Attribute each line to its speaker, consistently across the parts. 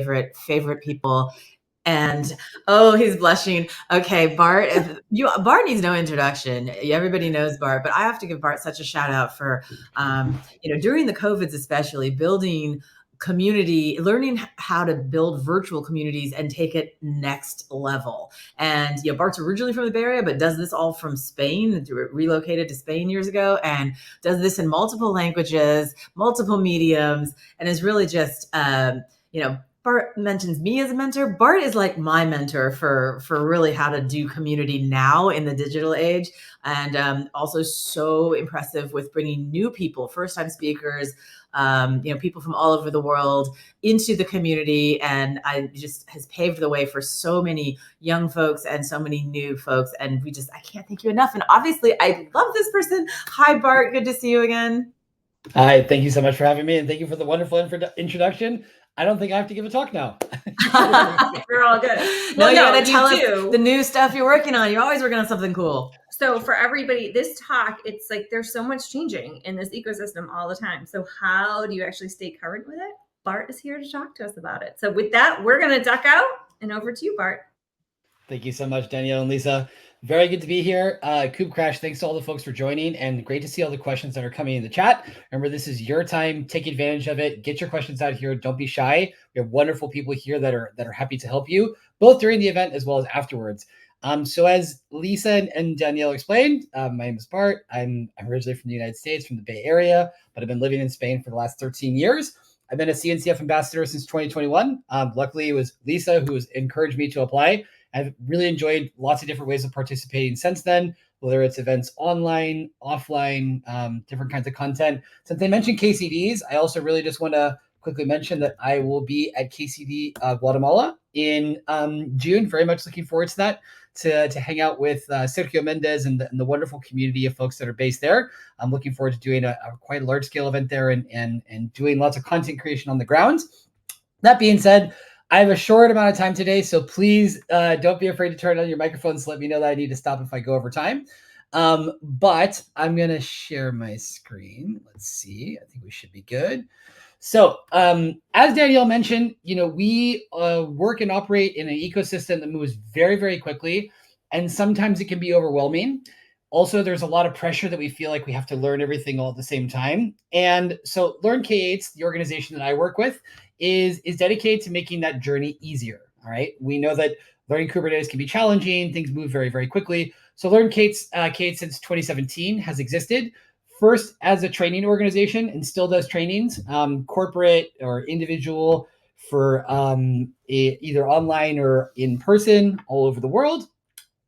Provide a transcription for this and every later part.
Speaker 1: favorite people. And oh, he's blushing. Okay, Bart. Bart needs no introduction. Everybody knows Bart, but I have to give Bart such a shout out for, during the COVIDs, especially building community, learning how to build virtual communities and take it next level. And Bart's originally from the Bay Area, but does this all from Spain. Relocated to Spain years ago, and does this in multiple languages, multiple mediums, and is really just, Bart mentions me as a mentor. Bart is like my mentor for really how to do community now in the digital age, and also so impressive with bringing new people, first-time speakers, people from all over the world into the community, and I just has paved the way for so many young folks and so many new folks, and I can't thank you enough. And obviously, I love this person. Hi, Bart. Good to see you again.
Speaker 2: Hi, thank you so much for having me, and thank you for the wonderful introduction. I don't think I have to give a talk now.
Speaker 1: You're all good. No, you're going to tell us the new stuff you're working on. You're always working on something cool.
Speaker 3: So for everybody, this talk, it's like there's so much changing in this ecosystem all the time. So how do you actually stay current with it? Bart is here to talk to us about it. So with that, we're going to duck out and over to you, Bart.
Speaker 2: Thank you so much, Danielle and Lisa. Very good to be here. Kube Crash, thanks to all the folks for joining, and great to see all the questions that are coming in the chat. Remember, this is your time. Take advantage of it. Get your questions out here. Don't be shy. We have wonderful people here that are happy to help you, both during the event as well as afterwards. So as Lisa and Danielle explained, my name is Bart. I'm originally from the United States, from the Bay Area, but I've been living in Spain for the last 13 years. I've been a CNCF ambassador since 2021. Luckily, it was Lisa who has encouraged me to apply. I've really enjoyed lots of different ways of participating since then, whether it's events online, offline, different kinds of content. Since they mentioned KCDs, I also really just want to quickly mention that I will be at KCD Guatemala in June. Very much looking forward to that, to hang out with Sergio Mendez and the wonderful community of folks that are based there. I'm looking forward to doing a quite large scale event there and doing lots of content creation on the ground. That being said, I have a short amount of time today, so please don't be afraid to turn on your microphones. Let me know that I need to stop if I go over time. But I'm going to share my screen. Let's see. I think we should be good. So as Danielle mentioned, we work and operate in an ecosystem that moves very, very quickly, and sometimes it can be overwhelming. Also, there's a lot of pressure that we feel like we have to learn everything all at the same time. And so Learn K8, the organization that I work with, is dedicated to making that journey easier. All right. We know that learning Kubernetes can be challenging. Things move very, very quickly. So Learn K8 since 2017 has existed, first as a training organization and still does trainings, corporate or individual, for either online or in person all over the world.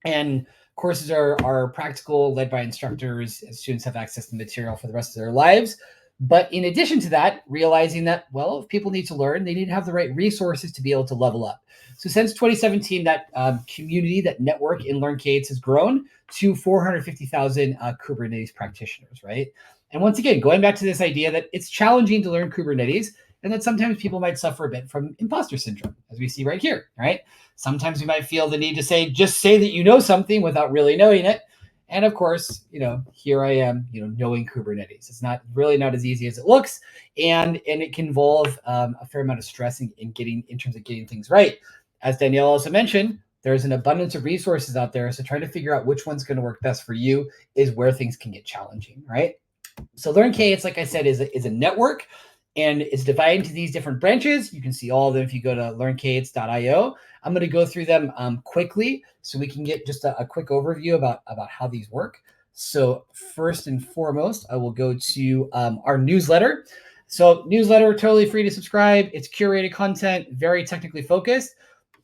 Speaker 2: And courses are practical, led by instructors, and students have access to material for the rest of their lives. But in addition to that, realizing that, well, if people need to learn, they need to have the right resources to be able to level up. So since 2017, that community, that network in Learn K8 has grown to 450,000 Kubernetes practitioners, right? And once again, going back to this idea that it's challenging to learn Kubernetes, and that sometimes people might suffer a bit from imposter syndrome, as we see right here, right? Sometimes we might feel the need to just say that you know something without really knowing it. And of course, here I am, knowing Kubernetes. It's not as easy as it looks. And it can involve a fair amount of stress in terms of getting things right. As Danielle also mentioned, there's an abundance of resources out there. So trying to figure out which one's going to work best for you is where things can get challenging, right? So Learn K8, like I said, is a network, and it's divided into these different branches. You can see all of them if you go to learnk8.io. I'm going to go through them quickly so we can get just a quick overview about how these work. So first and foremost, I will go to our newsletter. So newsletter, totally free to subscribe. It's curated content, very technically focused.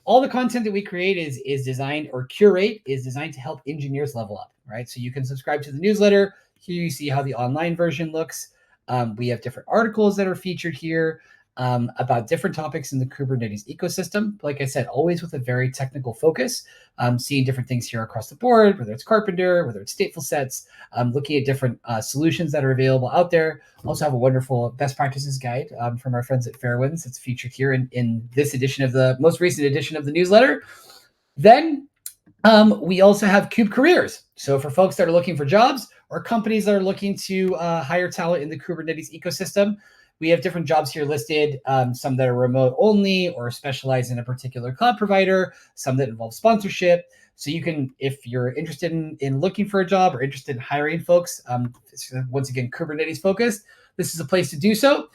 Speaker 2: All the content that we create is designed to help engineers level up, right? So you can subscribe to the newsletter. Here you see how the online version looks. We have different articles that are featured here about different topics in the Kubernetes ecosystem. Like I said, always with a very technical focus, seeing different things here across the board, whether it's Carpenter, whether it's stateful sets, looking at different solutions that are available out there. Also have a wonderful best practices guide from our friends at Farrell. It's featured here in this edition of the most recent edition of the newsletter. Then we also have Kube Careers. So for folks that are looking for jobs or companies that are looking to hire talent in the Kubernetes ecosystem, We have different jobs here listed, some that are remote only or specialize in a particular cloud provider, some that involve sponsorship. So you can, if you're interested in looking for a job or interested in hiring folks, once again, Kubernetes focused, this is a place to do so.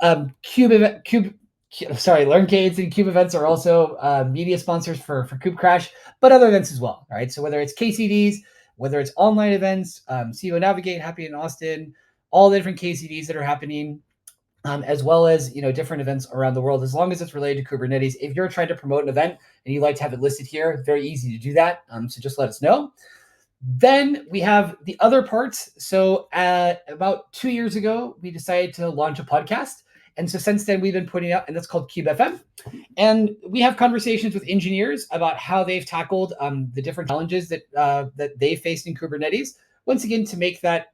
Speaker 2: LearnCades and Cube events are also media sponsors for KubeCrash, but other events as well, right? So whether it's KCDs, whether it's online events, CEO Navigate, Happy in Austin, all the different KCDs that are happening, as well as different events around the world, as long as it's related to Kubernetes. If you're trying to promote an event and you'd like to have it listed here, very easy to do that. So just let us know. Then we have the other parts. So about 2 years ago, we decided to launch a podcast. And so since then, we've been putting out, and that's called Cube FM. And we have conversations with engineers about how they've tackled the different challenges that they faced in Kubernetes. Once again, to make that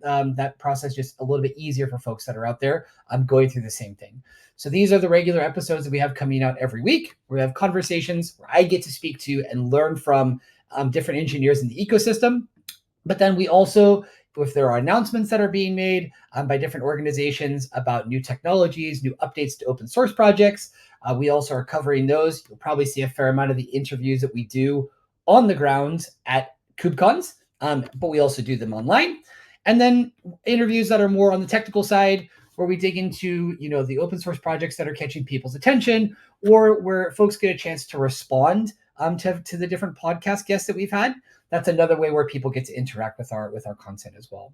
Speaker 2: process just a little bit easier for folks that are out there going through the same thing. So these are the regular episodes that we have coming out every week. We have conversations where I get to speak to and learn from different engineers in the ecosystem. But then we also, if there are announcements that are being made by different organizations about new technologies, new updates to open source projects, we also are covering those. You'll probably see a fair amount of the interviews that we do on the ground at KubeCons, but we also do them online. And then interviews that are more on the technical side, where we dig into the open source projects that are catching people's attention, or where folks get a chance to respond to the different podcast guests that we've had. That's another way where people get to interact with our content as well.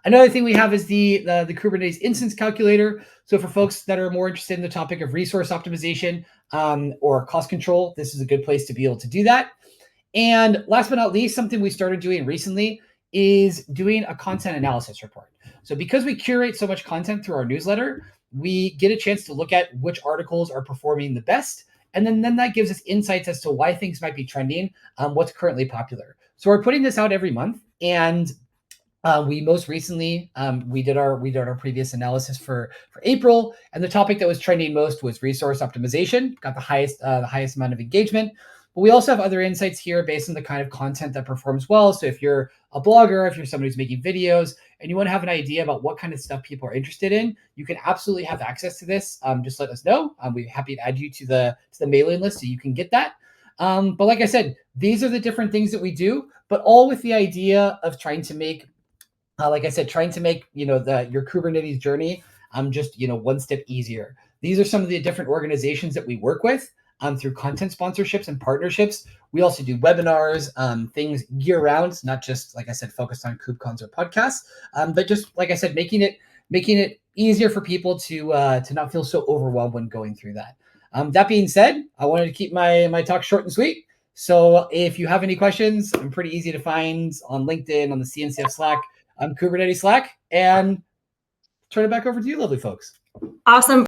Speaker 2: Another thing we have is the Kubernetes instance calculator. So for folks that are more interested in the topic of resource optimization or cost control, this is a good place to be able to do that. And last but not least, something we started doing recently is doing a content analysis report. So because we curate so much content through our newsletter, we get a chance to look at which articles are performing the best. And then that gives us insights as to why things might be trending, what's currently popular. So we're putting this out every month. And we most recently, we did our previous analysis for April. And the topic that was trending most was resource optimization, got the highest amount of engagement. But we also have other insights here based on the kind of content that performs well. So if you're a blogger, if you're somebody who's making videos, and you want to have an idea about what kind of stuff people are interested in, you can absolutely have access to this. Just let us know. We'd be happy to add you to the mailing list so you can get that. But like I said, these are the different things that we do, but all with the idea of trying to make, your Kubernetes journey just one step easier. These are some of the different organizations that we work with. Through content sponsorships and partnerships. We also do webinars, things year round, not just, like I said, focused on KubeCons or podcasts, but just, like I said, making it easier for people to not feel so overwhelmed when going through that. That being said, I wanted to keep my talk short and sweet. So if you have any questions, I'm pretty easy to find on LinkedIn, on the CNCF Slack, Kubernetes Slack, and turn it back over to you, lovely folks.
Speaker 3: Awesome.